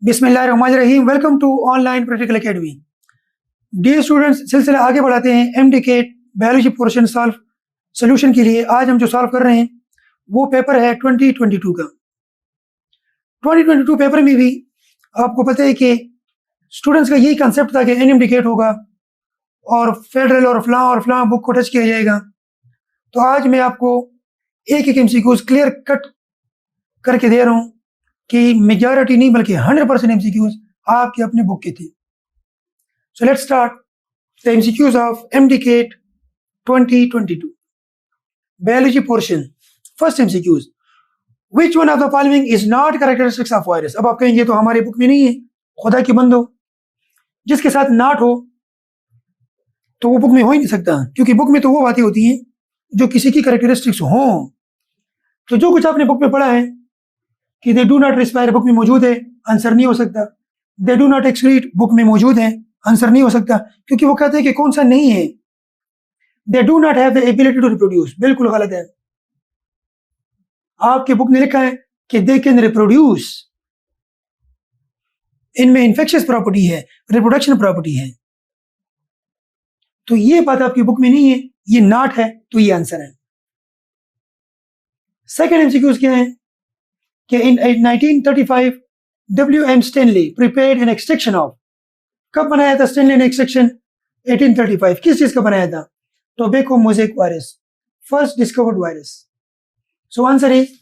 बिस्मिल्लाहिर्रहमानिर्रहीम। Welcome to Online Practical Academy. Dear students, सिलसिला आगे बढ़ाते हैं MDCAT biology portion solve solution के लिए। आज हम जो सॉल्व कर रहे हैं वो पेपर है 2022 का। 2022 पेपर में भी आपको पता है कि स्टूडेंट्स का यही कंसेप्ट था कि एनएमडीकेट होगा और फेडरल और फलां बुक को टच किया जाएगा। तो आज मैं आपको एक एक एमसीक्यूज क्लियर कट करके दे रहा हूँ कि मेजॉरिटी नहीं बल्कि 100% एमसीक्यूज आपके अपने बुक के थे। So let's start the MCQs of MDCAT 2022 biology portion. First MCQs, which one of the following is not characteristics of virus. अब आप कहेंगे तो हमारे बुक में नहीं है, खुदा की बंदो, जिसके साथ नॉट हो तो वो बुक में हो ही नहीं सकता, क्योंकि बुक में तो वो बातें होती हैं जो किसी की कैरेक्टरिस्टिक्स हों। तो जो कुछ आपने बुक में पढ़ा है कि दे डू नॉट रिस्पायर बुक में मौजूद है, आंसर नहीं हो सकता। दे डू नॉट एक्सक्रीट बुक में मौजूद है, आंसर नहीं हो सकता, क्योंकि वो कहते हैं कि कौन सा नहीं है। They do not have the ability to reproduce, बिल्कुल गलत है। आपके बुक में लिखा है कि दे कैन रिप्रोड्यूस, इनमें इन्फेक्शियस प्रॉपर्टी है, रिप्रोडक्शन प्रॉपर्टी है। तो ये बात आपकी बुक में नहीं है, ये नॉट है, तो ये आंसर है। सेकेंड एमसीक्यूज क्या है कि in 1935 W.M. Stanley prepared an extraction of, कब बनाया था स्टेनली ने एक्सट्रैक्शन? 1835। किस चीज का बनाया था? Tobacco mosaic virus, first discovered virus. So answer is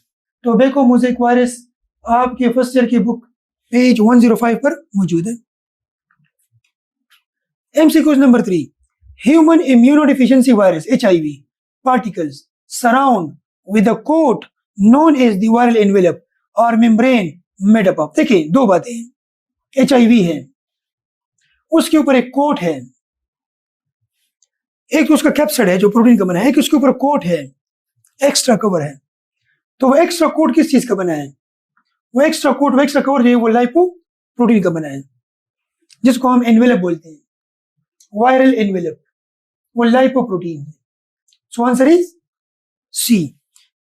tobacco mosaic virus. आपके फर्स्ट ईयर की बुक पेज 105 पर मौजूद है। MCQs number 3, human immunodeficiency virus HIV particles surround with a coat known as the viral envelope और membrane made up of. देखिए दो बातें हैं, HIV है, उसके ऊपर एक कोट है, एक उसका कैप्सिड है जो प्रोटीन का बना है, एक उसके ऊपर कोट है, एक्स्ट्रा कवर है। तो वो एक्स्ट्रा कोट किस चीज का बना है? वो एक्स्ट्रा कोट, वो एक्स्ट्रा कवर जो है वो लाइपो प्रोटीन का बना है, जिसको हम एनवेलप बोलते हैं, वायरल एनवेलप, वो लाइपो प्रोटीन है। So answer is C,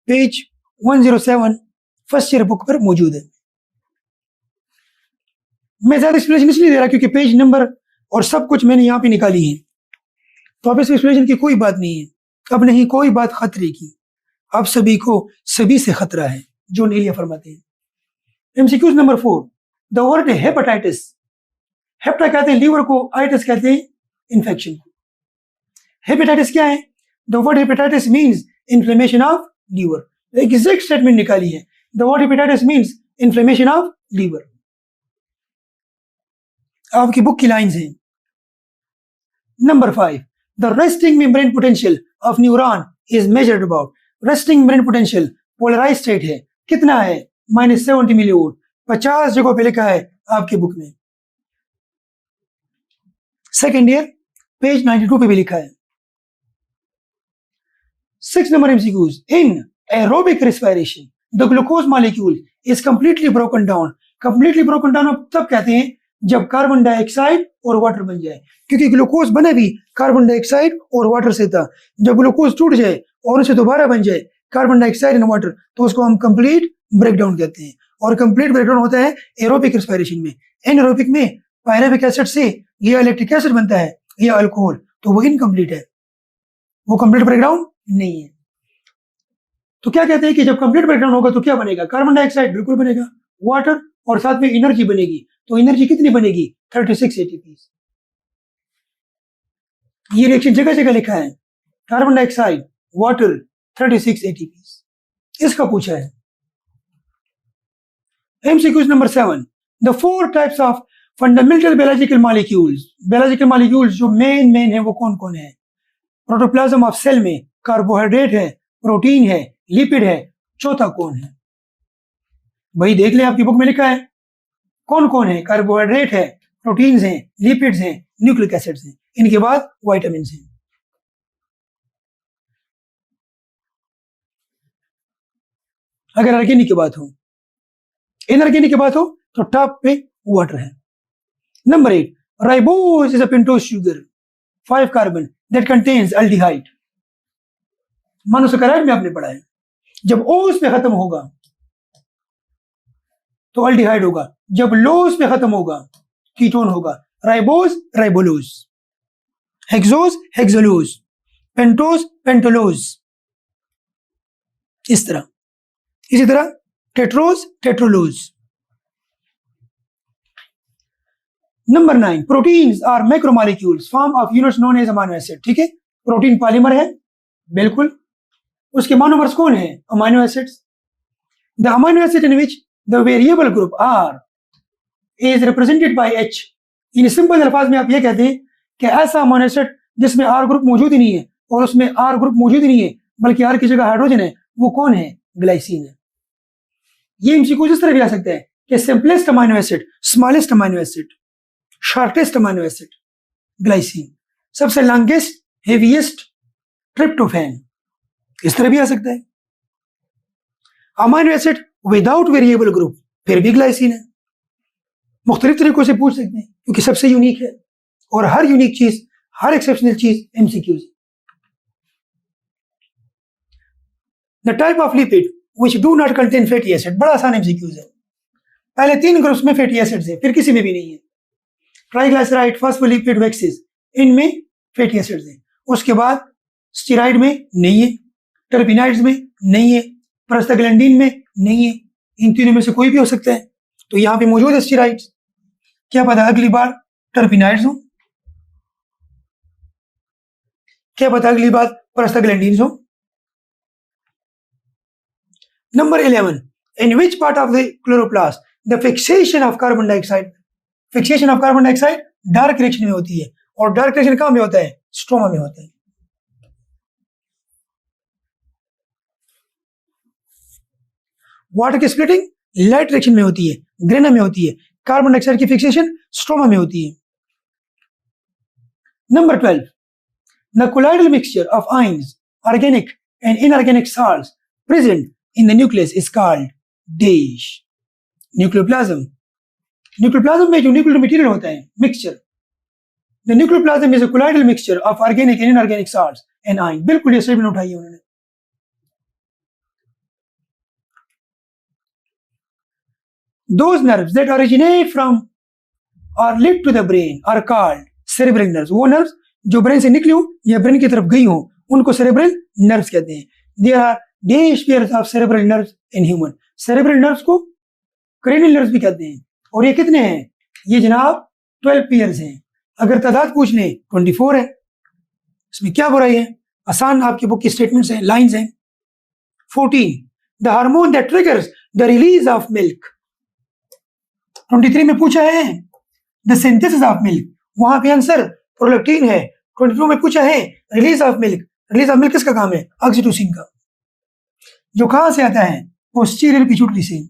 page 107 first year book पर मौजूद है। मैं ज्यादा एक्सप्लेनेशन इसलिए दे रहा क्योंकि पेज नंबर और सब कुछ मैंने यहाँ पे निकाली है, तो अब इस एक्सप्लेनेशन की कोई बात नहीं है। अब नहीं कोई बात खतरे की, अब सभी को सभी से खतरा है, जो नीलिया फरमाते हैं। MCQs number 4, the word hepatitis, hepta कहते हैं लीवर को, आइटिस कहते हैं इंफेक्शन को। हेपेटाइटिस क्या है? The word hepatitis means inflammation of liver. Exact statement निकाली है, the word hepatitis means inflammation of liver। आपकी बुक की लाइंस हैं। Number 5, the resting membrane potential of neuron is measured about। resting membrane potential polarized state है, कितना है? -70 millivolt. 50 जगहों पे लिखा है आपके बुक में। सेकेंड ईयर पेज 92 पे भी लिखा है। 6 number MCQs, in aerobic respiration the glucose molecule is completely broken down। completely broken down आप तब कहते हैं जब कार्बन डाइऑक्साइड और वाटर बन जाए, क्योंकि ग्लूकोज बना भी कार्बन डाइऑक्साइड और वाटर से था। जब ग्लूकोज टूट जाए और उसे दोबारा बन जाए कार्बन डाइऑक्साइड एंड वाटर, तो उसको हम कंप्लीट ब्रेकडाउन कहते हैं। और कंप्लीट ब्रेकडाउन होता है एरोबिक रेस्पिरेशन में। एनारोबिक में पायरेबिक एसिड से या इलेक्ट्रिक एसिड बनता है या अल्कोहल, तो वो इनकम्प्लीट है, वो कंप्लीट ब्रेकडाउन नहीं है। तो क्या कहते हैं कि जब कंप्लीट ब्रेकडाउन होगा तो क्या बनेगा? कार्बन डाइऑक्साइड बिल्कुल बनेगा, वाटर और साथ में एनर्जी बनेगी। तो एनर्जी कितनी बनेगी? 36 एटीपी। ये रिएक्शन जगह जगह लिखा है, कार्बन डाइऑक्साइड, वाटर, 36 एटीपी। इसका पूछा है। MCQs number 7, the 4 types of fundamental biological molecules. Biological molecules जो मेन है वो कौन कौन है? प्रोटोप्लाज्म ऑफ सेल में कार्बोहाइड्रेट है, प्रोटीन है, लिपिड है, चौथा कौन है? भाई देख ले, आपकी बुक में लिखा है कौन कौन है। कार्बोहाइड्रेट है, प्रोटीन्स हैं, लिपिड्स हैं, न्यूक्लिक एसिड्स हैं, इनके बाद विटामिन हैं। अगर ऑर्गेनिक की बात हो, इनऑर्गेनिक की बात हो तो टॉप पे वाटर है। Number 8, ribose is a pentose sugar 5 carbon that contains aldehyde. Monosaccharide में आपने पढ़ा है, जब ओ उस पे खत्म होगा तो अल्डिहाइड होगा। जब लोज पे खत्म होगा कीटोन होगा। Ribose ribulose, hexose hexulose, pentose pentulose, इस तरह। इसी तरह tetrose tetrulose. Number 9, proteins are macromolecules form of units known as amino acid. ठीक है, प्रोटीन पॉलीमर है, बिल्कुल। उसके मोनोमर्स कौन है? Amino acids. The amino acid in which the variable group R is represented by H. इन simple अल्फाज में आप ये कहते हैं कि ऐसा अमाइनो एसिड जिसमें आर ग्रुप मौजूद ही नहीं है और उसमें आर ग्रुप मौजूद ही नहीं है बल्कि आर की जगह हाइड्रोजन है, वो कौन है? ग्लाइसिन है। ये एमसीक्यू इस तरह भी आ सकता है कि simplest amino acid, smallest amino acid, shortest amino acid glycine, सबसे लॉन्गेस्ट हेवीएस्ट ट्रिप्टोफैन, इस तरह भी आ सकता है। Amino acid without variable group, फिर भी ग्लाइसिन है। मुख्तलिफ तरीकों से पूछ सकते हैं क्योंकि सबसे यूनिक है और हर यूनिक चीज, हर एक्सेप्शनल चीज MCQs. The type of lipid which do not contain fatty acid, बड़ा आसान एमसीक्यूज है। पहले 3 ग्रुप्स में फैटी एसिड्स है, फिर किसी में भी नहीं है। ट्राइग्लिसराइड, फॉस्फोलिपिड, वेक्सेस, इनमें फैटी एसिड्स हैं। उसके बाद स्टीराइड में नहीं है, टर्पिनाइड्स में नहीं है, प्रोस्टाग्लैंडिन में नहीं है। इन तीनों में से कोई भी हो सकता है। तो यहां पे मौजूद है स्टीराइड्स, क्या पता अगली बार टर्पिनाइड्स हो, क्या पता अगली बार प्रोस्टाग्लैंडिन्स हो। Number 11, in which part of the chloroplast the fixation of carbon dioxide. Fixation of carbon dioxide dark reaction में होती है और डार्क रिएक्शन कहां में होता है? स्ट्रोमा में होता है। वाटर की स्प्लिटिंग लाइट रिएक्शन में होती है, ग्रेना में होती है। कार्बन डाइऑक्साइड की फिक्सेशन स्ट्रोमा में होती है। Number 12, the colloidal mixture of ions, organic and inorganic salts present in the nucleus is called dash, nucleoplasm. Nucleoplasm में जो न्यूक्लियर मटेरियल होता है, mixture, the nucleoplasm is a colloidal mixture of organic and inorganic salts and ion. बिल्कुल ये statement उठाई है उन्होंने। Those nerves that originate from or lead to the brain are called cerebral nerves। वो nerves जो brain से निकली हो या ब्रेन की तरफ गई हो उनको सेरेब्रल नर्व्स कहते हैं। There are dash pairs of cerebral nerves in human। Cerebral nerves को क्रेनियल नर्व्स भी कहते हैं। और ये कितने हैं? ये जनाब 12 पेयर्स हैं। अगर तादाद पूछ लें 24 है। इसमें क्या बुराई है? आसान आपकी बुक की स्टेटमेंट्स हैं, लाइंस हैं। 14, the hormone that triggers the release of milk. 23 में पूछा है द सिंथेसिस ऑफ मिल्क, वहां पे आंसर प्रोलैक्टिन है। 22 में पूछा है release of milk. Release of milk किसका काम है? ऑक्सीटोसिन का, जो कहां से आता है? पोस्टीरियर पिट्यूटरी से।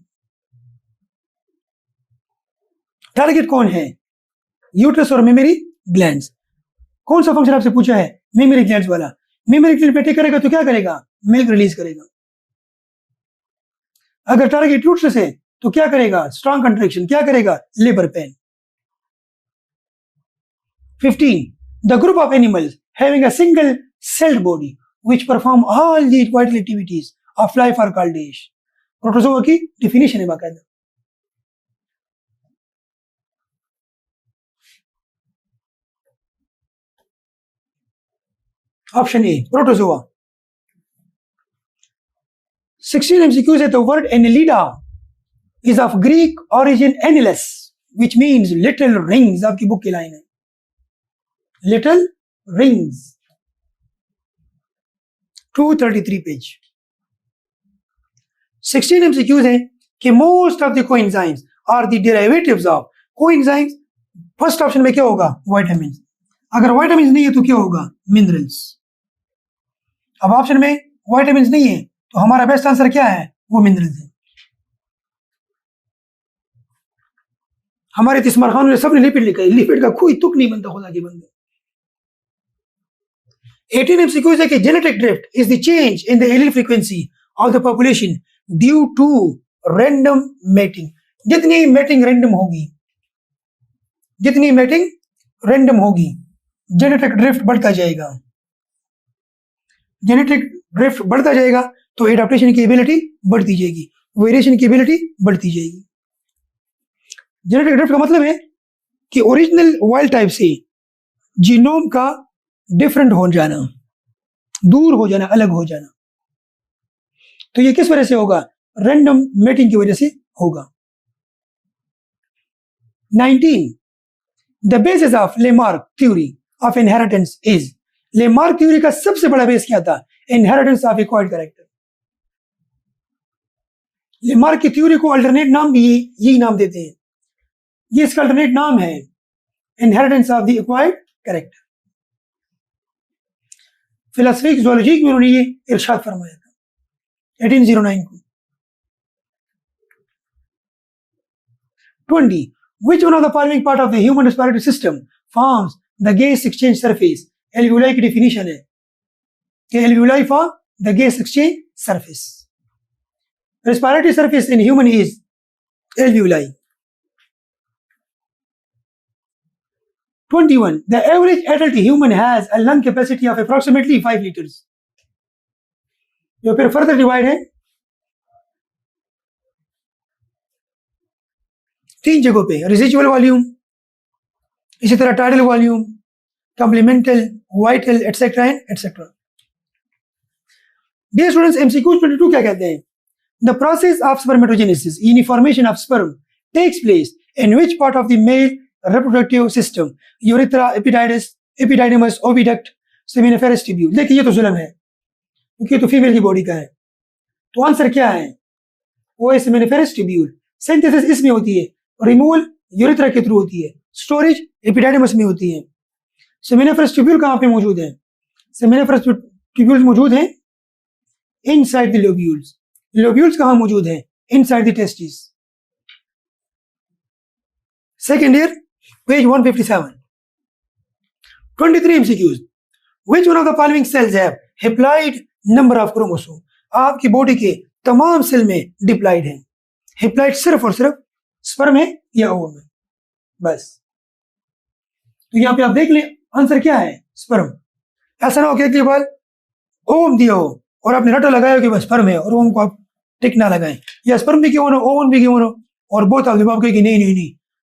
टारगेट कौन है? यूट्रस और मेमरी ग्लैंड्स। कौन सा फंक्शन आपसे पूछा है? मेमरी ग्लैंड्स वाला। मेमरी ग्लैंड पे अटैक करेगा तो क्या करेगा? मिल्क रिलीज करेगा। अगर टारगेट यूट्रस है तो क्या करेगा? Strong contraction. क्या करेगा? Labour pain. 15, the group of animals having a single celled body which perform all these vital activities of life are called dash. Protozoa की डेफिनेशन है बाकायदा। Option A protozoa. 16 MCQs है। तो word annelida is of Greek origin annulus, which means little rings। आपकी book की line है, little rings। 233 page. 16 MCQs है कि most of the coenzymes are the derivatives of coenzymes। First option में क्या होगा? विटामिन। अगर विटामिन नहीं है तो क्या होगा? मिनरल्स। अब ऑप्शन में विटामिन नहीं है तो हमारा बेस्ट आंसर क्या है? वो मिनरल्स है। हमारे तिस्मार खान ने सबने लिपिड लिखा है, लिपिड का कोई तुक नहीं बनता खुदा के बंदे। 18 MCQs है कि genetic drift is the change in the allele frequency of the population due to random mating. जितनी मेटिंग रैंडम होगी, जितनी मेटिंग रैंडम होगी, जेनेटिक ड्रिफ्ट बढ़ता जाएगा। जेनेटिक ड्रिफ्ट बढ़ता जाएगा तो एडाप्टेशन की एबिलिटी बढ़ती जाएगी, वेरिएशन की एबिलिटी बढ़ती जाएगी। जेनेटिक ड्रिफ्ट का मतलब है कि ओरिजिनल वाइल्ड टाइप से जीनोम का डिफरेंट हो जाना, दूर हो जाना, अलग हो जाना। तो ये किस वजह से होगा? रैंडम मेटिंग की वजह से होगा। 19 the basis of Lamarck theory of inheritance is, Lamarck theory का सबसे बड़ा बेस क्या था? Inheritance of acquired character. Lamarck की थ्योरी को अल्टरनेट नाम भी यही नाम देते हैं, ये इसका अल्टरनेट नाम है inheritance of the acquired character. Philosophy zoology में उन्होंने ये इरशाद फरमाया था 1809 को। 20 which one of the following part of the human respiratory system forms the gas exchange surface? Alveoli की डेफिनेशन है कि alveoli form the gas exchange surface. Respiratory surface in human is alveoli. 21 the average adult human has a lung capacity of approximately 5 liters। जो फिर further divide है 3 जगहों पे, रेसिजुअल volume, इसी तरह tidal volume, complemental, vital, etcetera and etcetera. Dear students, MCQ 22 क्या कहते हैं? द प्रोसेस ऑफ स्पर्मेटोजेनेसिस, यानी formation of sperm, takes place in which part of the male reproductive system? Urethra, epididymis, oviduct, seminiferous tubule. देखिए ये तो जुल्म है क्योंकि ये तो फीमेल की बॉडी का है। तो आंसर क्या है? वो है सेमिनिफेरस ट्यूब्यूल। सिंथेसिस इसमें होती है, रिमूवल यूरेथ्रा के थ्रू होती है, स्टोरेज एपिडाइडमस में होती है। सेमिनिफेरस ट्यूब्यूल कहाँ पे मौजूद है? सेमिनिफेरस ट्यूब्यूल्स मौजूद हैं इनसाइड द लोब्यूल्स। लोब्यूल्स कहाँ मौजूद हैं? Inside the testis. Second year page 157। 23 MCQs। Which one of the following cells have haploid number of chromosome? आपकी बॉडी के तमाम सेल में डिप्लॉइड है। हिप्लॉइड सिर्फ और सिर्फ स्पर्म है या ओवम है, बस। तो यहाँ पे आप देख लें आंसर क्या है? स्पर्म। ऐसा ना हो कि एक बार ओवम दिया हो और आपने रटा लगाया कि बस स्पर्म है और ओवम को आप टिक ना लगाएं, या स्पर्म भी क्यों हो, ओवम भी क्यों हो, और बहुत आप जवाब कहें कि नहीं नहीं नहीं,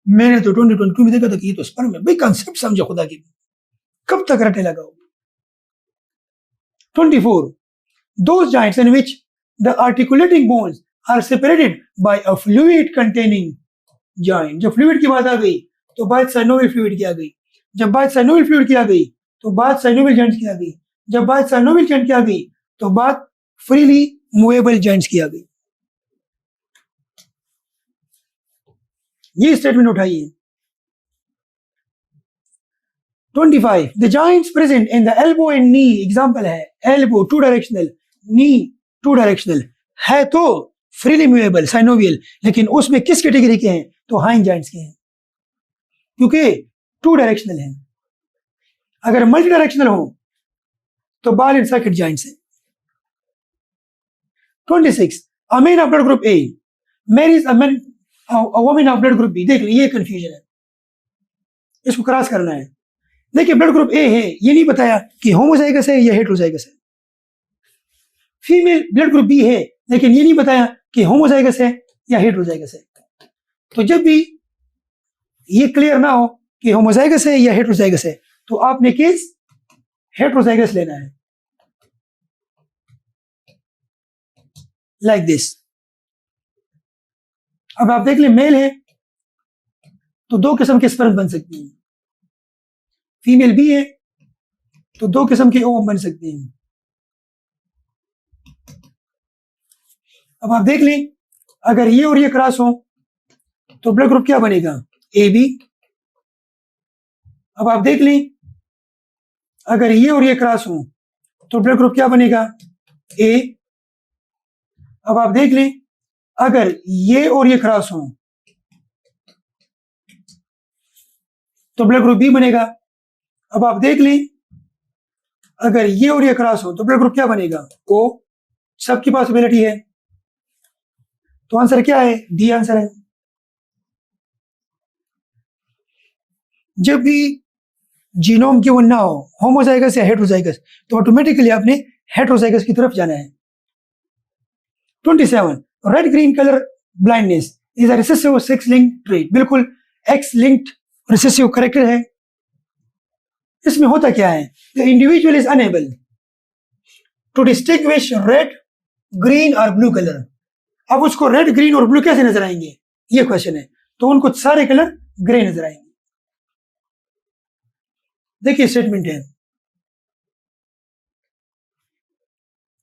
मैंने तो 2022 में देखा था कि ये तो स्पर्म है। भाई कंसेप्ट समझो खुदा की, कब तक रटे लगाओ। 24 those joints in which the articulating bones are separated by a fluid containing joint। जब फ्लूइड की बात आ गई तो बात साइनोवियल फ्लूइड की आ गई, जब बात साइनोवियल फ्लूइड की आ गई तो बात साइनोवियल जॉइंट्स की आ गई, जब बात साइनोवियल जॉइंट की आ गई तो बात फ्रीली मूवेबल जॉइंट्स की आ गई। ये स्टेटमेंट उठाइए। 25 the joints present in the elbow and knee, example है elbow 2 डायरेक्शनल, knee 2 डायरेक्शनल, है तो फ्रीली मूवेबल साइनोवियल, लेकिन उसमें किस कैटेगरी के हैं? तो हाइंड जॉइंट्स के हैं, क्योंकि 2 डायरेक्शनल हैं। अगर मल्टी डायरेक्शनल हो तो बॉल एंड सॉकेट जॉइंट्स हैं। 26 a man of blood group A marries a woman of blood group B। देख लीजिए ये कंफ्यूजन है, इसको क्रॉस करना है। देखिए ब्लड ग्रुप ए है, ये नहीं बताया कि होमोजाइगस है या हेटेरोजाइगस है। फीमेल ब्लड ग्रुप बी है, लेकिन ये नहीं बताया कि होमोजाइगस है या हेटेरोजाइगस है। तो जब भी ये क्लियर ना हो कि होमोजाइगस है या हेटेरोजाइगस है तो आपने केस हेटेरोजाइगस लेना है, लाइक दिस। अब आप देख ले मेल है तो 2 किस्म के स्पर्म बन सकती हैं, फीमेल बी है तो 2 किस्म के ओवम बन सकते हैं। अब आप देख लें अगर ये और ये क्रॉस हो तो ब्लड ग्रुप क्या बनेगा? A B. अब आप देख लें अगर ये और ये क्रॉस हो तो ब्लड ग्रुप क्या बनेगा? ए। अब आप देख लें अगर ये और ये क्रॉस हो तो ब्लड ग्रुप बी बनेगा। अब आप देख लें अगर ये और ये क्रॉस हो तो ब्लड ग्रुप क्या बनेगा? ओ। सबकी पॉसिबिलिटी है, तो आंसर क्या है? डी आंसर है। जब भी जीनोम की वो ना हो होमोजाइगस या हेटेरोजाइगस तो ऑटोमेटिकली आपने हेटेरोजाइगस की तरफ जाना है। 27 red green colour blindness is a recessive sex linked trait. बिल्कुल एक्स लिंक्ड रिसेसिव करेक्टर है। इसमें होता क्या है, the individual is unable to distinguish red, green और ब्लू कलर। अब उसको रेड, ग्रीन और ब्लू कैसे नजर आएंगे, ये क्वेश्चन है। तो उनको सारे कलर ग्रे नजर आएंगे। देखिए स्टेटमेंट है,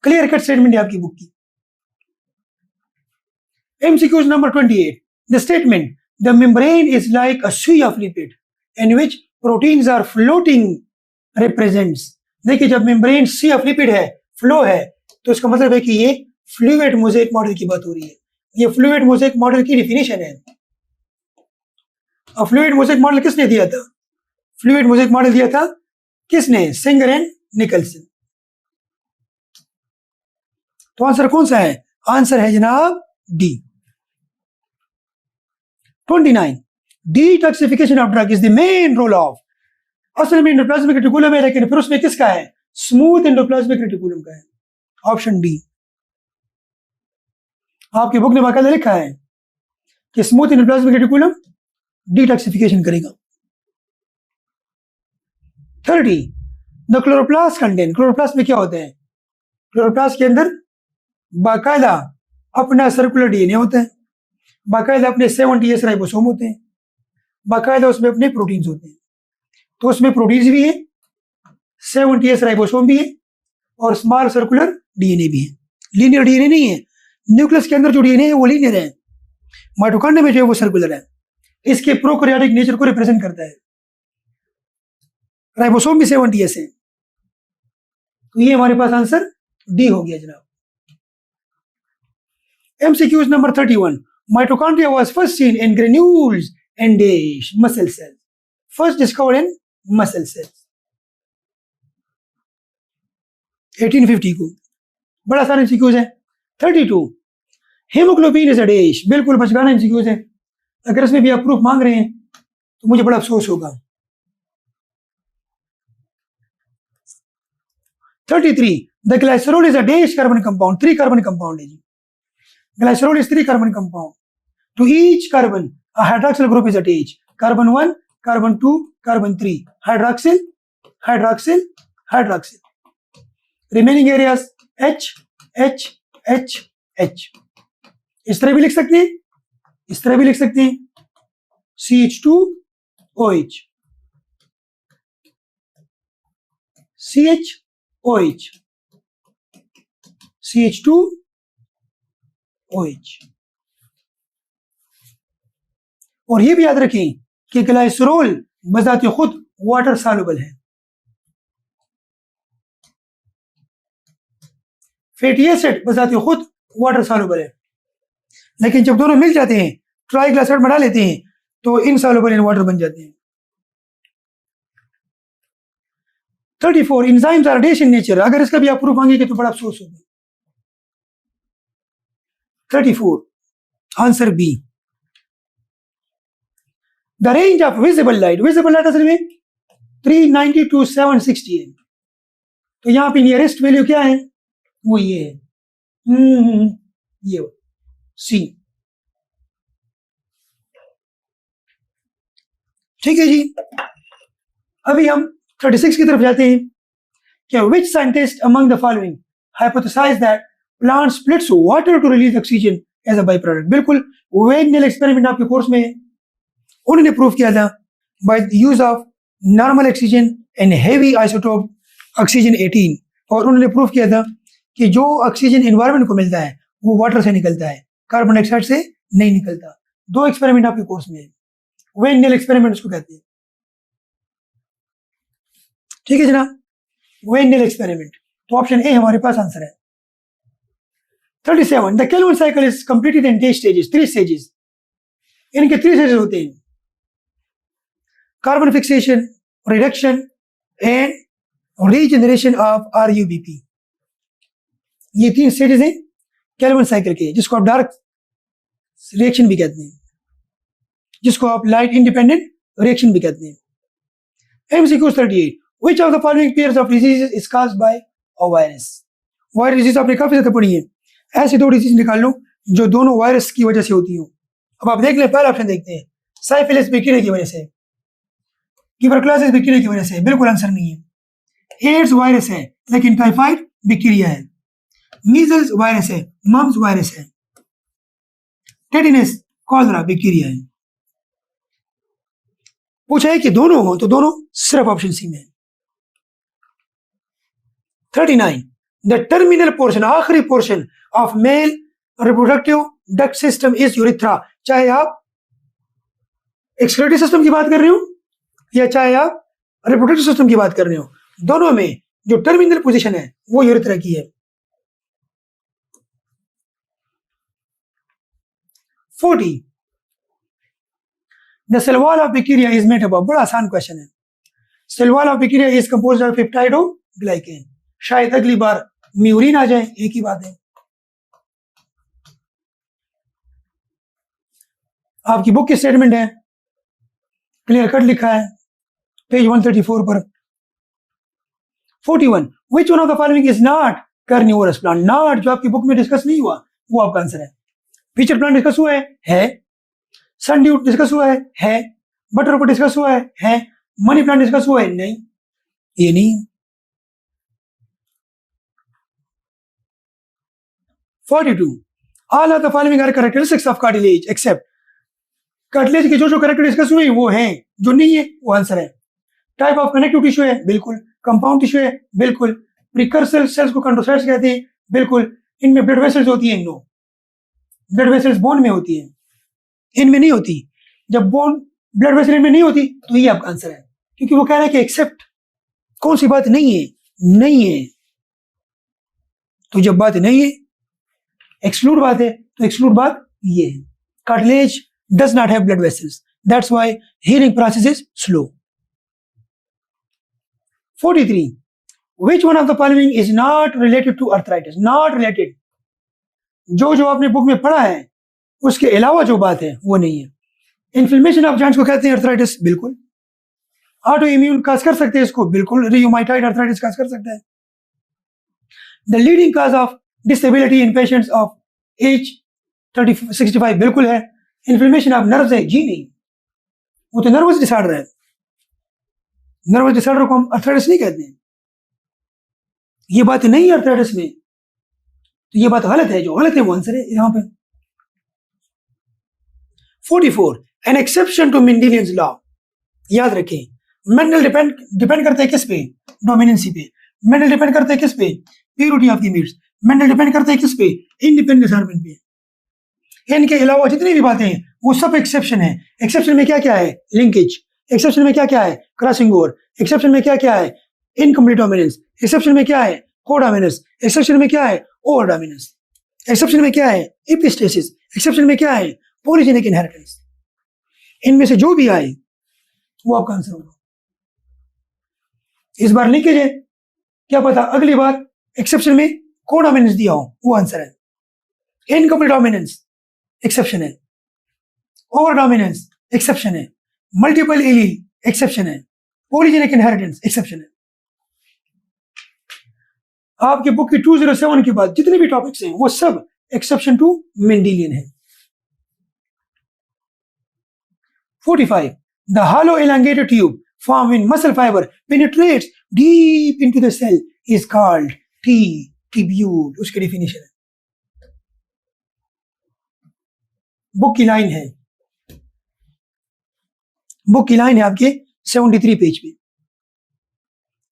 क्लियर कट स्टेटमेंट है आपकी बुक की। MCQ number 28. The statement, the membrane is like a sea of liquid in which proteins are floating represents। देखिए जब मेम्ब्रेन सी ऑफ लिपिड है, फ्लो है, तो इसका मतलब है कि ये फ्लूइड मोज़ेक मॉडल की बात हो रही है। ये फ्लूइड मोज़ेक मॉडल की डिफिनेशन है। और फ्लूइड मोज़ेक मॉडल किसने दिया था, फ्लूइड मोज़ेक मॉडल दिया था किसने, सिंगर एंड निकलसन। तो आंसर कौन सा है, आंसर है जनाब D. 29. Detoxification of drug is the main role of। असल में एंडोप्लाज्मिक रेटिकुलम है, लेकिन फिर उसमें किसका है, स्मूथ एंडोप्लाज्मिक रेटिकुलम का है। Option D. आपकी बुक ने बाकायदा लिखा है कि स्मूथ एंडोप्लाज्मिक रेटिकुलम डिटॉक्सिफिकेशन करेगा। 30. The chloroplast content. क्लोरोप्लास्ट में क्या होते हैं, क्लोरोप्लास्ट के अंदर बाकायदा अपना सर्कुलर डीएनए होता है, बाकायदा अपने 70S राइबोसोम होते हैं, बाकायदा उसमें अपने प्रोटीन्स होते हैं। तो उसमें प्रोटीन्स भी है, 70S राइबोसोम भी है और स्मॉल सर्कुलर डीएनए भी है। लीनियर डीएनए नहीं है, न्यूक्लियस के अंदर जो डीएनए है वो लीनियर है, माइटोकॉन्ड्रिया में जो है वो सर्कुलर है। इसके प्रोकैरियोटिक नेचर को रिप्रेजेंट करता है। राइबोसोम भी 70S है। तो ये हमारे पास आंसर डी हो गया जनाब। MCQ number 31. Mitochondria was first seen in granules and muscle cells. First discovered in muscle cells. 1850 को। बड़ा सारा MCQs है। 32. Hemoglobin is a dash। बिल्कुल बचगाना MCQs है। अगर इसमें भी आप प्रूफ मांग रहे हैं तो मुझे बड़ा अफसोस होगा। 33. The glycerol is a dash carbon compound। 3 carbon compound है जी। Glycerol is 3 carbon compound. To each carbon, a hydroxyl group is attached. Carbon 1, carbon 2, carbon 3. Hydroxyl, hydroxyl, hydroxyl. Remaining areas H, H, H, H. इस तरह भी लिख सकते हैं, इस तरह भी लिख सकते हैं। CH2OH, CHOH, CH2OH। और ये भी याद रखें कि ग्लाइसरोल बजाते खुद वाटर सॉल्युबल है। फैटी एसिड बजाते खुद वाटर सॉल्युबल है, लेकिन जब दोनों मिल जाते हैं, ट्राइग्लिसराइड बना लेते हैं, तो इनसॉल्युबल इन वाटर बन जाते हैं। 34. Enzymes are dash in nature. अगर इसका भी आप प्रूफ मांगेंगे तो बड़ा अफसोस होगा। 34 answer B. The range of visible light असल में 390 to 760 है। तो यहाँ पे नियरेस्ट वैल्यू क्या है, वो ये है, ये सी। ठीक है जी। अभी हम 36 की तरफ जाते हैं। क्या which scientist among the following hypothesize that plant splits water to release oxygen as a by product. बिल्कुल वेगनेल एक्सपेरिमेंट आपके कोर्स में है, उन्होंने प्रूव किया था by the use of normal oxygen and heavy isotope oxygen 18। और उन्होंने प्रूव किया था कि जो ऑक्सीजन एनवायरनमेंट को मिलता है वो वाटर से निकलता है, कार्बन डाइऑक्साइड से नहीं निकलता। 2 एक्सपेरिमेंट आपके कोर्स में है, वेगनेल एक्सपेरिमेंट उसको कहते हैं। ठीक है जनाब, वेगनेल एक्सपेरिमेंट। तो ऑप्शन ए हमारे पास आंसर है। 37. The Calvin cycle is completed in 3 stages. 3 stages, इनके 3 स्टेजेस होते हैं, carbon fixation, reduction and regeneration of RUBP। ये 3 स्टेजेस हैं केल्विन साइकिल के, जिसको आप डार्क रिएक्शन भी कहते हैं, जिसको आप लाइट इंडिपेंडेंट रिएक्शन भी कहते हैं। MCQ 38. Which of the following pairs of diseases is caused by a virus? Virus disease आपने काफी ज्यादा पढ़ी है। ऐसे 2 डिजीज निकाल लो जो दोनों वायरस की वजह से होती हो। अब आप देख लें, पहला ऑप्शन देखते हैं, साइफिलिस बैक्टीरिया की वजह से, ट्यूबरकुलोसिस बैक्टीरिया की वजह से, बिल्कुल आंसर नहीं है। एड्स वायरस है, लेकिन टाइफाइड बैक्टीरिया है। मीजल्स वायरस है, मम्स वायरस है। टेटिनस कॉलरा बैक्टीरिया है। पूछा है कि दोनों हो तो दोनों सिर्फ ऑप्शन सी में है। 39 द टर्मिनल पोर्शन, आखिरी portion of male reproductive duct system is urethra. चाहे आप एक्सक्रीटरी सिस्टम की बात कर रहे हो या चाहे आप रिप्रोडक्टिव सिस्टम की बात कर रहे हो, दोनों में जो टर्मिनल पोजीशन है वो यूरिथ्रा की है। 40 the cell wall of bacteria is made up of, बड़ा आसान क्वेश्चन है। Cell wall of bacteria is composed of peptidoglycan. शायद अगली बार म्यूरिन आ जाए, एक ही बात है। आपकी बुक की स्टेटमेंट है, क्लियर कट लिखा है पेज 134 पर। 41 which one of the following is not carnivorous plant. Not जो आपकी बुक में डिस्कस नहीं हुआ वो आपका आंसर है। फीचर प्लांट डिस्कस हुआ है, सनड्यू डिस्कस हुआ है, बटर को डिस्कस हुआ है, मनी प्लांट डिस्कस हुआ है, नहीं, ये नहीं। 42 all of the following are characteristics of cartilage except. Cartilage के जो जो कैरेक्टर डिस्कस हुए वो हैं, जो नहीं है वो आंसर है। टाइप ऑफ कनेक्टिव टिश्यू है, बिल्कुल। कंपाउंड टिश्यू है, बिल्कुल। प्रिकर्सर सेल्स को कंट्रोसाइट्स कहते हैं, बिल्कुल। इनमें ब्लड वेसल्स होती हैं, नो। ब्लड वेसल्स बोन में होती है, इनमें नहीं होती। जब बोन ब्लड वेसल इनमें नहीं होती तो ये आपका आंसर है, क्योंकि वो कह रहा है कि एक्सेप्ट कौन सी बात नहीं है, नहीं है। तो जब बात नहीं है, एक्सक्लूड बात है, तो एक्सक्लूड बात ये है। Cartilage does not have blood vessels, that's why healing process is slow. 43 which one of the following is not related to arthritis? Not related, जो जो आपने बुक में पढ़ा है उसके अलावा जो बात है वो नहीं है। इन्फ्लेमेशन ऑफ जॉइंट्स को कहते हैं अर्थराइटिस, बिल्कुल। ऑटो इम्यून काज कर सकते हैं इसको, बिल्कुल। रियोमाटाइड अर्थराइटिस काज कर सकता है। The leading cause of disability in patients of age 65, बिल्कुल है। इन्फ्लेमेशन ऑफ नर्व्स है, जी नहीं, वो तो नर्वस डिसऑर्डर है। नर्वस डिसऑर्डर को हम अर्थराइटिस नहीं कहते हैं। ये बात नहीं है अर्थराइटिस में, तो ये बात गलत है, जो गलत है वो आंसर है यहां पे। 44 एन एक्सेप्शन टू मेंडेलियंस लॉ, याद रखें। मेंडल डिपेंड करते हैं किस पे? डोमिनेंसी पे। मेंडल डिपेंड करते हैं किस पे? Purity of the meets. Mendel depend करते हैं किस पे? इंडिपेंडेंस हार्मोन पे। इनके अलावा जितनी भी बातें हैं वो सब एक्सेप्शन है। एक्सेप्शन में क्या क्या है? लिंकेज। एक्सेप्शन में क्या क्या है? Crossing over. एक्सेप्शन में क्या क्या है? Incomplete dominance. एक्सेप्शन में क्या है? कोडोमिनेंस। एक्सेप्शन में क्या है? Over dominance. एक्सेप्शन में क्या है? एपिस्टेसिस। एक्सेप्शन में क्या है? Polygenic inheritance. इनमें से जो भी आए वो आपका आंसर होगा। इस बार लिंकेज है, क्या पता अगली बार एक्सेप्शन में कोडोमिनेंस दिया हो, वो आंसर है। इनकम्प्लीट डोमिनेंस एक्सेप्शन है, ओवर डोमिनेंस एक्सेप्शन है, मल्टीपल एलील एक्सेप्शन है, पॉलीजेनिक इनहेरिटेंस एक्सेप्शन है। आपके बुक की 207 के बाद जितने भी टॉपिक्स हैं वो सब एक्सेप्शन टू मेंडेलियन है। 45 the hollow elongated tube formed when muscle fiber penetrates deep into the cell is called tubule। उसकी डेफिनेशन है, बुक की लाइन है, बुक की लाइन है आपके 73 पेज पे।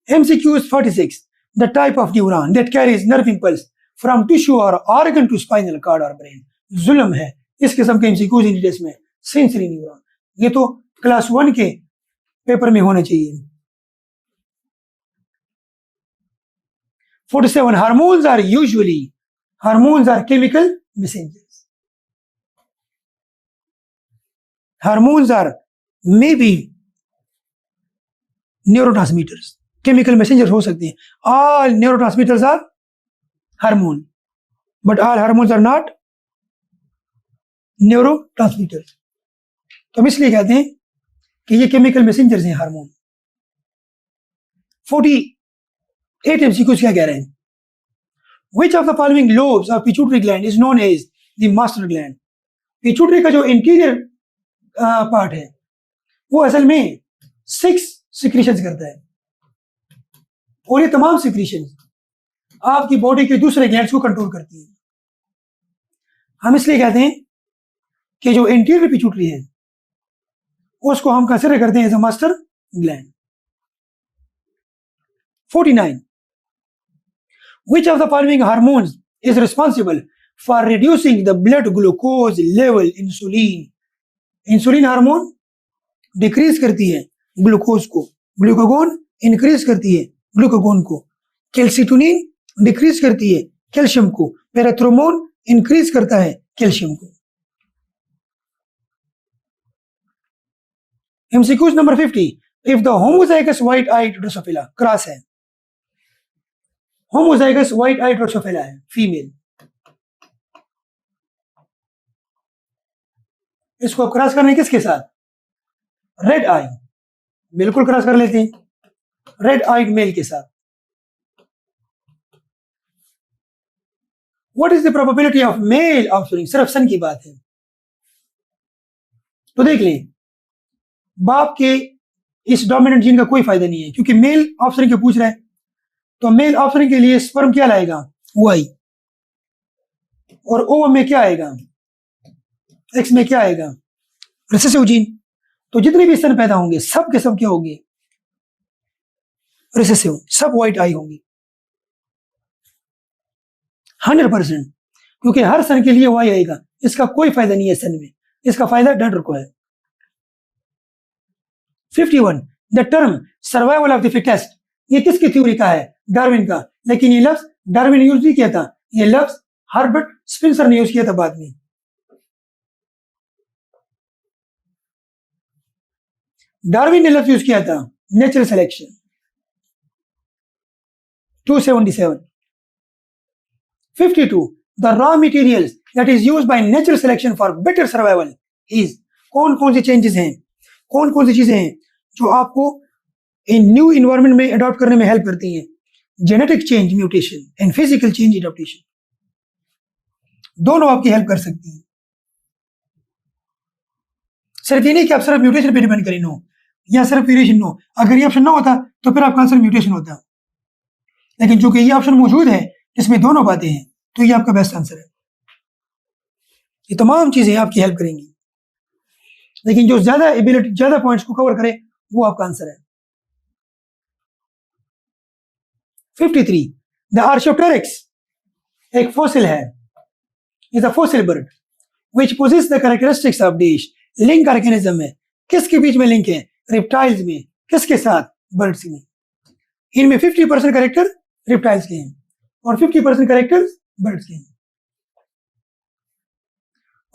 MCQ 46 the type of neuron that carries nerve impulse from tissue और organ to spinal cord और ब्रेन। जुल्म है इस किस्म के MCQs इन डिटेल्स में। सेंसरी न्यूरॉन, ये तो क्लास 1 के पेपर में होना चाहिए। 47 hormones are chemical messengers. Hormones are maybe neurotransmitters, chemical messengers हो सकते हैं। All neurotransmitters are hormone, but all hormones are not neurotransmitters। तो हम इसलिए कहते हैं कि ये chemical messengers हैं हार्मोन। 48 MCQs क्या कह रहे हैं? Which of the following lobes of pituitary gland is known as the master gland? Pituitary का जो इंटीरियर पार्ट है वो असल में 6 सिक्रीशंस करता है, और ये तमाम सिक्रीशंस आपकी बॉडी के दूसरे ग्लैंड्स को कंट्रोल करती है। हम इसलिए कहते हैं कि जो इंटीरियर पिट्यूटरी है उसको हम कंसीडर करते हैं as a master gland. 49. Which of the following hormones is responsible for reducing the blood glucose level? Insulin hormone decrease करती है ग्लूकोज को, ग्लूकागोन इंक्रीज करती है ग्लूकागोन को, कैल्सिटोनिन डिक्रीज करती है कैल्शियम को, पैराथ्रोमोन इंक्रीज करता है कैल्शियम को। MCQ number 50. If the homozygous white-eyed Drosophila cross है, homozygous white-eyed Drosophila है फीमेल, इसको क्रॉस करने किसके साथ? रेड आई, बिल्कुल क्रॉस कर लेते हैं रेड आइड मेल के साथ। What is the probability of male offspring? सिर्फ सन की बात है तो देख लें, बाप के इस डोमिनेंट जीन का कोई फायदा नहीं है, क्योंकि मेल ऑफस्प्रिंग के पूछ रहा है, तो मेल ऑफस्प्रिंग के लिए स्पर्म क्या लाएगा? वाई, और ओ में क्या आएगा? एक्स में क्या आएगा? Recessive gene. तो जितने भी सन पैदा होंगे सब के सब क्या होंगे? रिसेसिव, सब व्हाइट आई होंगी 100%, क्योंकि हर सन के लिए वाई आएगा। इसका कोई फायदा नहीं है सन में, इसका फायदा डॉटर को है। 51. The term survival of the fittest, ये किसकी थ्योरी का है? डार्विन का, लेकिन ये लफ्ज डार्विन यूज नहीं किया था, ये लफ्ज हर्बर्ट स्पेंसर ने यूज किया था बाद में। डार्विन ने लफ्ज यूज किया था natural selection. 277. 52. The raw materials that is used by natural selection for better survival is, कौन कौन सी चेंजेस हैं, कौन कौन सी चीजें हैं जो आपको इन न्यू इन्वायरमेंट में अडॉप्ट करने में हेल्प करती हैं? Genetic change mutation and physical change adaptation, दोनों आपकी हेल्प कर सकती हैं। सिर्फ ये नहीं कि आप सिर्फ म्यूटेशन पे डिपेंड करें नो, या सिर्फ वेरिएशन नो। अगर ये ऑप्शन ना होता तो फिर आपका आंसर म्यूटेशन होता, लेकिन चूंकि ये ऑप्शन मौजूद है जिसमें दोनों बातें हैं तो ये आपका बेस्ट आंसर है। ये तमाम चीजें आपकी हेल्प करेंगी, लेकिन जो ज्यादा एबिलिटी, ज्यादा पॉइंट्स को कवर करे वो आपका आंसर है। 53. द आर्शोप्टेरिक्स एक फॉसिल है, is a fossil bird which possess the characteristics of dash. Link organism है, किसके बीच में लिंक है? रेप्टाइल्स में, किसके साथ? बर्ड्स में। इनमें 50% कैरेक्टर रेप्टाइल्स के हैं और 50% कैरेक्टर्स बर्ड्स के हैं।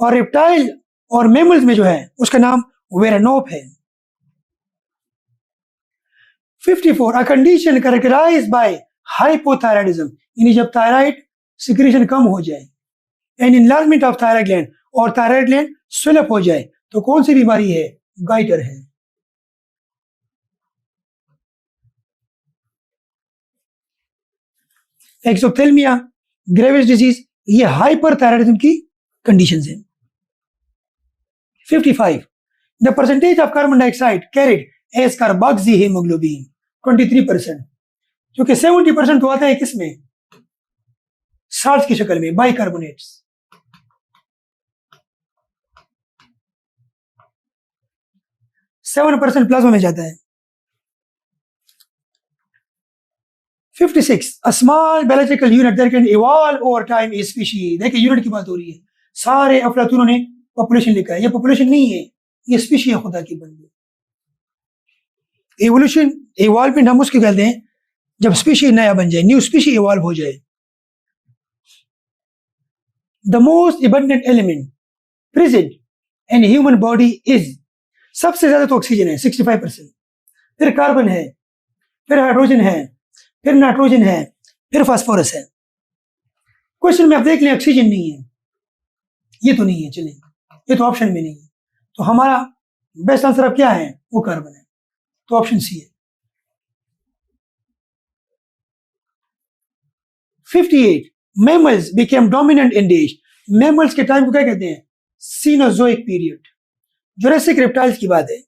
और रेप्टाइल और मैमल्स में जो है उसका नाम वेरानोप है। 54. A condition characterized by hypothyroidism, यानी जब थायराइड सिक्रीशन कम हो जाए, and enlargement of thyroid gland, और थायराइड ग्लैंड स्वेल अप हो जाए, तो कौन सी बीमारी है? गाइटर है। एक्सोथेल्मिया, ग्रेविस डिजीज, ये हाइपरथायराइडिज्म की कंडीशंस हैं। 55. The percentage of carbon dioxide carried as carboxy haemoglobin 23%, क्योंकि 70% तो आता है किसमें? साल्ट की शक्ल में, बाइकार्बोनेट्स। 7% प्लाज्मा में जाता है। 56. A small biological unit that can evolve over time is species. देखिए यूनिट की बात हो रही है, सारे अफलातूनों ने पॉपुलेशन लिखा है, ये पॉपुलेशन नहीं है, ये स्पीशी है खुदा की बंदी। एवोल्यूशन, इवॉल्वमेंट हम उसके कहते हैं जब स्पीशी नया बन जाए, न्यू स्पीशी इवॉल्व हो जाए। The most abundant element present in human body is, सबसे ज्यादा तो ऑक्सीजन है 65%, फिर कार्बन है, फिर हाइड्रोजन है, फिर नाइट्रोजन है, फिर फास्फोरस है। क्वेश्चन में आप देख लें ऑक्सीजन नहीं है, ये तो नहीं है, चलिए ये तो ऑप्शन में नहीं है, तो हमारा बेस्ट आंसर अब क्या है? वो कार्बन है, तो ऑप्शन सी है। 58. Mammals became dominant in dish, mammals के टाइम को क्या कहते हैं? सीनोजोइक पीरियड, जुरासिक रेप्टाइल्स की बात है।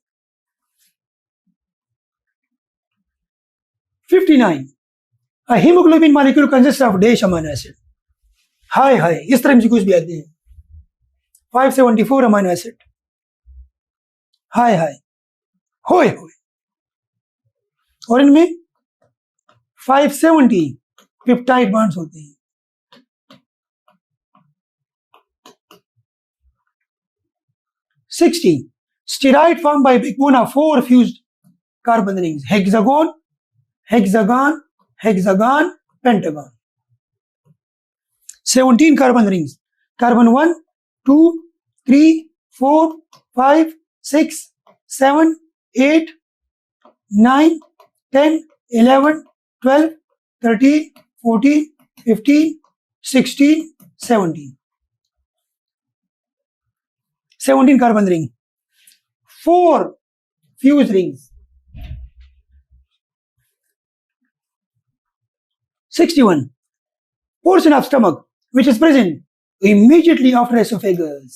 59 A hemoglobin molecule consists of dash amino acid. हाय हाय, इस तरह कुछ भी आते हैं। 574 अमीनो एसिड, हाय हाय, होए होए। और इनमें 570 पेप्टाइड बॉन्ड्स होते हैं। Sixty steroid formed by backbone of 4 fused carbon rings, hexagon, hexagon, hexagon, pentagon. 17 carbon rings, carbon 1, 2, 3, 4, 5, 6, 7, 8, 9, 10, 11, 12, 13, 14, 15, 16, 17. 17 carbon ring, 4 fused rings. 61 portion of stomach which is present immediately after esophagus.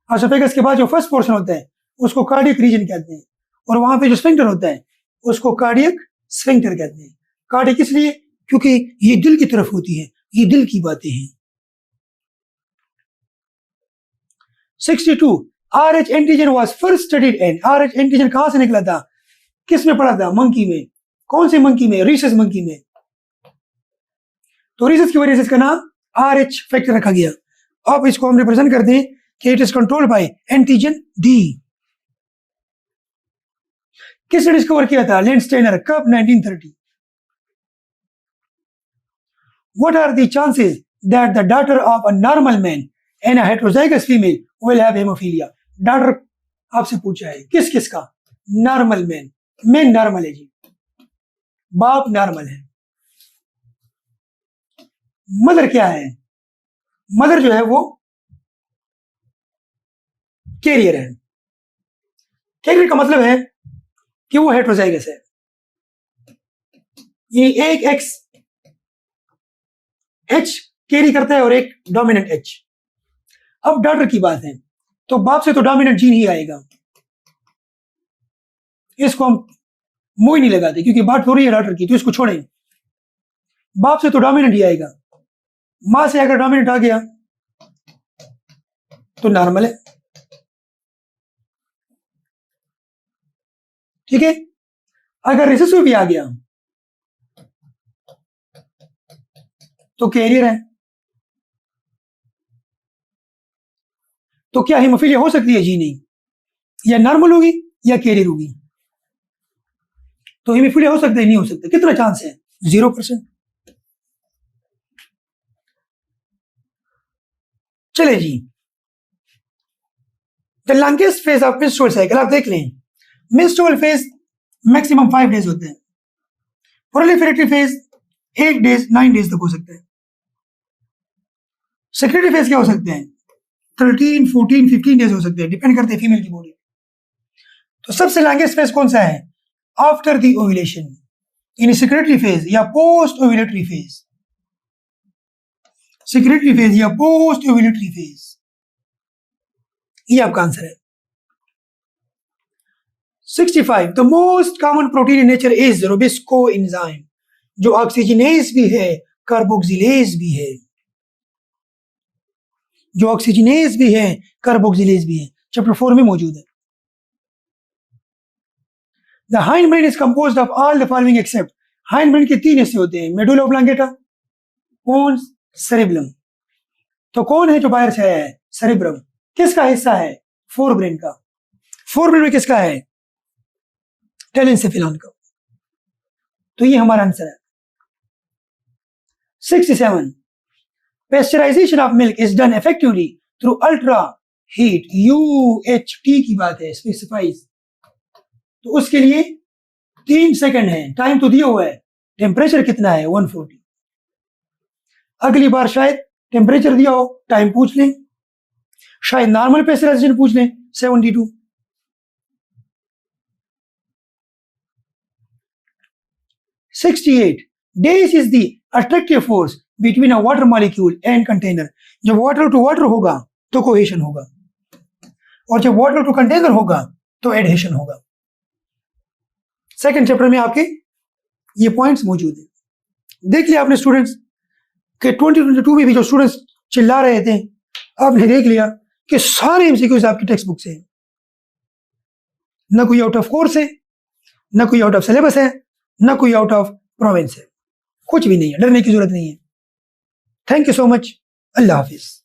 esophagus के बाद जो first portion होता है उसको cardiac reason कहते हैं, और वहां पे जो स्फिंक्टर होता है उसको कार्डियक स्फिंक्टर कहते हैं। कार्डियक इसलिए क्योंकि ये दिल की तरफ होती है, ये दिल की बातें हैं। 62 RH antigen was first studied in, RH antigen कहां से निकला था, किस में पढ़ा था, मंकी में। कौन से मंकी में, रीसस मंकी में। तो रीसस की वजह से इसका नाम RH फैक्टर रखा गया। अब इसको हम रिप्रेजेंट करते हैं कि it is controlled by antigen D. किसने डिस्कवर किया था, लेंस स्टेनर, कब, 1930। What are the chances that the daughter of a normal man and a heterozygous female will have hemophilia? Doctor आपसे पूछा है किस किस का, नॉर्मल मैन, मैन नॉर्मल है जी, बाप नॉर्मल है, मदर क्या है, मदर जो है वो कैरियर है। कैरियर का मतलब है कि वो हेटेरोजाइगस है, ये एक एक्स एच कैरी करता है और एक डोमिनेंट एच। अब डॉटर की बात है तो बाप से तो डोमिनेंट जीन ही आएगा, इसको हम मुंह ही नहीं लगाते क्योंकि बात हो रही है डॉटर की, तो इसको छोड़ें। बाप से तो डोमिनेंट ही आएगा, मां से अगर डोमिनेंट आ गया तो नॉर्मल है, ठीक है। अगर रिसेसिव भी आ गया तो कैरियर है। तो क्या हेमोफीलिया हो सकती है, जी नहीं, या नॉर्मल होगी या कैरियर होगी। तो हेमोफीलिया हो सकता है, नहीं हो सकता, कितना चांस है, 0%। चले जी, the longest phase of menstrual cycle आप देख लें। मेंस्ट्रुअल फेज मैक्सिमम 5 डेज होते हैं, प्रोलिफेरेटरी फेज 8 डेज 9 डेज तक हो सकता है। सेक्रेटरी फेज क्या हो सकते हैं, 13, 14, 15 डेज हो सकते हैं, डिपेंड करते हैं फीमेल की बॉडी। तो सबसे लॉन्गेस्ट फेज कौन सा है, after the ovulation, in secretory phase या post ovulatory phase, secretory phase या पोस्ट ओव्यूलेटरी फेज, ये आपका आंसर है। 65 the most common protein in nature is rubisco enzyme, जो ऑक्सीजनेज भी है, कार्बोक्सिलेज भी है, जो ऑक्सीजनेज भी है, कार्बोक्सिलेज भी है, चैप्टर 4 में मौजूद है। The hind brain is composed of all the following except, hind brain के 3 हिस्से होते हैं, मेडुला ऑब्लांगेटा, पोन्स, सेरेब्रम। तो कौन है जो बाहर से आया है, सेरेब्रम। किसका हिस्सा है, फोर ब्रेन का। फोर ब्रेन में किसका है, टेलेंसेफेलॉन का। तो ये हमारा आंसर है। 67 pasteurisation of milk is done effectively through ultra heat, UHT की बात है, स्पेसिफाइज। तो उसके लिए 3 सेकंड है, टाइम तो दिया हुआ है, टेम्परेचर कितना है, 140। अगली बार शायद टेम्परेचर दिया हो, टाइम पूछ लें, शायद नॉर्मल पेस्चराइजेशन पूछ लें, 72। 68 dash is the attractive force between a water molecule and container, जब वाटर टू वाटर होगा तो कोहेशन होगा। और जब वाटर टू कंटेनर होगा तो एडहेशन होगा। सेकंड चैप्टर में आपके ये पॉइंट्स मौजूद हैं। देख लिया आपने स्टूडेंट्स कि 2022 में भी जो स्टूडेंट्स चिल्ला रहे थे, आपने देख लिया कि सारे एमसीक्यूज आपकी टेक्स्ट बुक से हैं, ना कोई आउट ऑफ कोर्स है, ना कोई आउट ऑफ सिलेबस है, ना कोई आउट ऑफ प्रोविंस है, कुछ भी नहीं है, डरने की जरूरत नहीं है। Thank you so much, Allah Hafiz.